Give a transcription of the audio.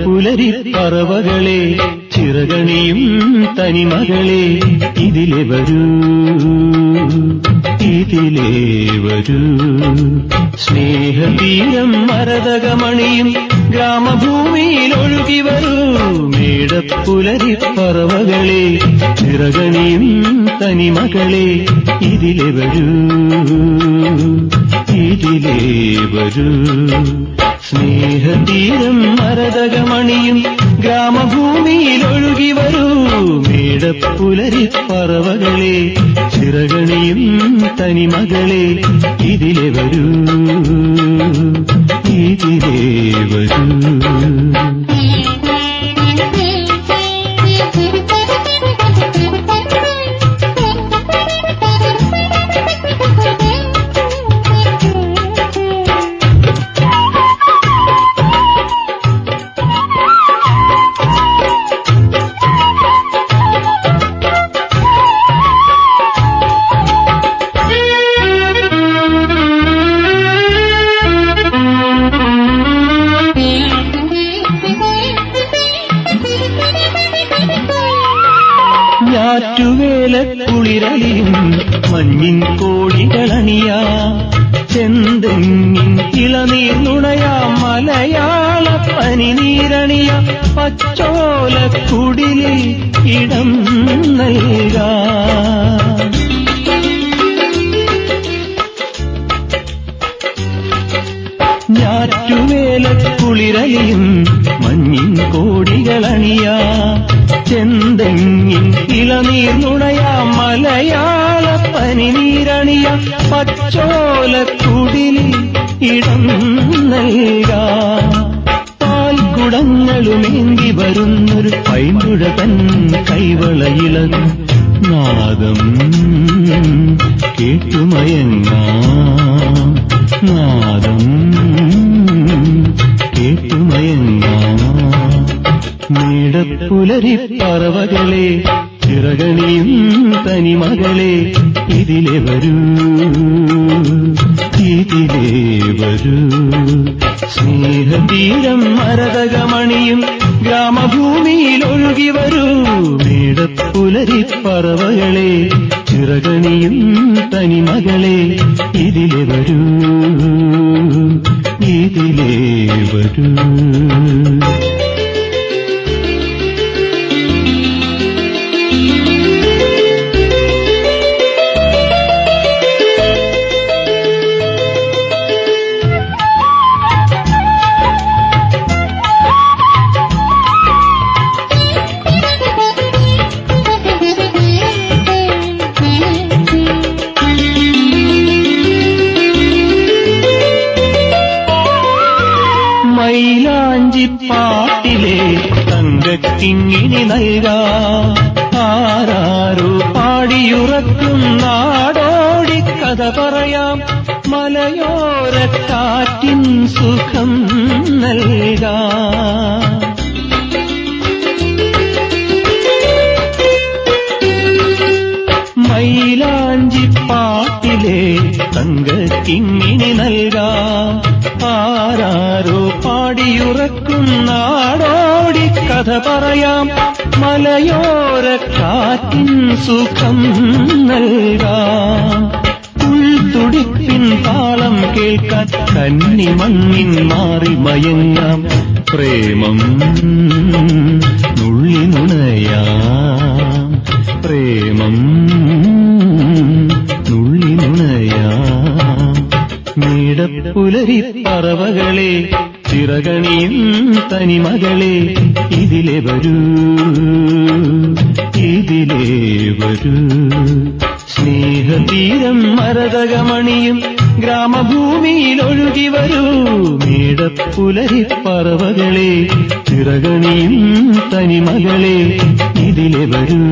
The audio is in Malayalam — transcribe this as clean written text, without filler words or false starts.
പുലരിപ്പറവകളെ ചിറകണിയും തനിമകളെ ഇതിലെ വരൂ, ഇതിലെ വരൂ. സ്നേഹതീരം മരതകമണിയും ഗ്രാമഭൂമിയിൽ ഒഴുകി വരൂ. മേടപ്പുലരിപ്പറവകളെ ചിറകണിയും തനിമകളെ ഇതിലെ വരൂ, ഇതിലെ വരൂ. സ്നേഹതീരം മരതകമണിയും ഗ്രാമഭൂമിയിൽ ഒഴുകി വരൂ. മേടപ്പുലരിപ്പറവകളെ ചിറകണിയും തനിമകളെ ഇതിലെ വരൂ, ഇതിലെ വരൂ. ഞാറ്റുവേലക്കുളിരലിയും മഞ്ഞിൻ കോടികളണിയാ, ചെന്തെങ്ങിൻ ഇളനീർനുണയാ, മലയാള പനിനീരണിയ, പച്ചോലക്കുടിലിൽ ഇടം നൽകാ. ഞാറ്റുവേലക്കുളിരലിയും മഞ്ഞിൻ കോടികളണിയാ, ചെന്തെങ്ങിൻ ഇളനീർനുണയാ, മലയാള പനിനീരണിയ, പച്ചോലക്കുടിലിൽ ഇടം നൽകാ. പാൽക്കുടങ്ങളുമേന്തി വരുന്നൊരു പൈമ്പുഴ തൻ കൈവളയിളകും നാദം കേട്ടുമയങ്ങാം, നാദം കേട്ടുമയങ്ങാം. മേടപ്പുലരിപ്പറവകളെ ചിറകണിയും തനിമകളെ ഇതിലെ വരൂ, ഇതിലെ വരൂ. സ്നേഹതീരം മരതകമണിയും ഗ്രാമഭൂമിയിൽ ഒഴുകി വരൂ. മേടപ്പുലരിപ്പറവകളെ ചിറകണിയും തനിമകളെ ഇതിലെ വരൂ, ഇതിലെ വരൂ. മൈലാഞ്ചിപ്പാട്ടിലെ തങ്കക്കിങ്ങിണി നൽകാ, ആരാരോ പാടിയുറക്കും നാടോടി കഥ പറയാം, മലയോരക്കാറ്റിൻ സുഖം നൽകാ. മൈലാഞ്ചിപ്പാട്ടിലെ തങ്കക്കിങ്ങിണി നൽകാ, ആരാരോ പാടിയുറക്കും നാടോടി കഥ പറയാം, മലയോരക്കാറ്റിൻ സുഖം നൽകാം. ഉൾത്തുടിപ്പിൻ താളം കേൾക്കാൻ കന്നിമണ്ണിൻ മാറി മയങ്ങാം, പ്രേമം നുള്ളി നുണയാം, പ്രേമം നുള്ളി നുണയാം. മേടപ്പുലരിപ്പറവകളെ ചിറകണിയും തനിമകളെ ഇതിലെ വരൂ, ഇതിലെ വരൂ. സ്നേഹതീരം മരതകമണിയും ഗ്രാമഭൂമിയിൽ ഒഴുകി വരൂ. മേടപ്പുലരിപ്പറവകളെ ചിറകണിയും തനിമകളെ ഇതിലെ വരൂ.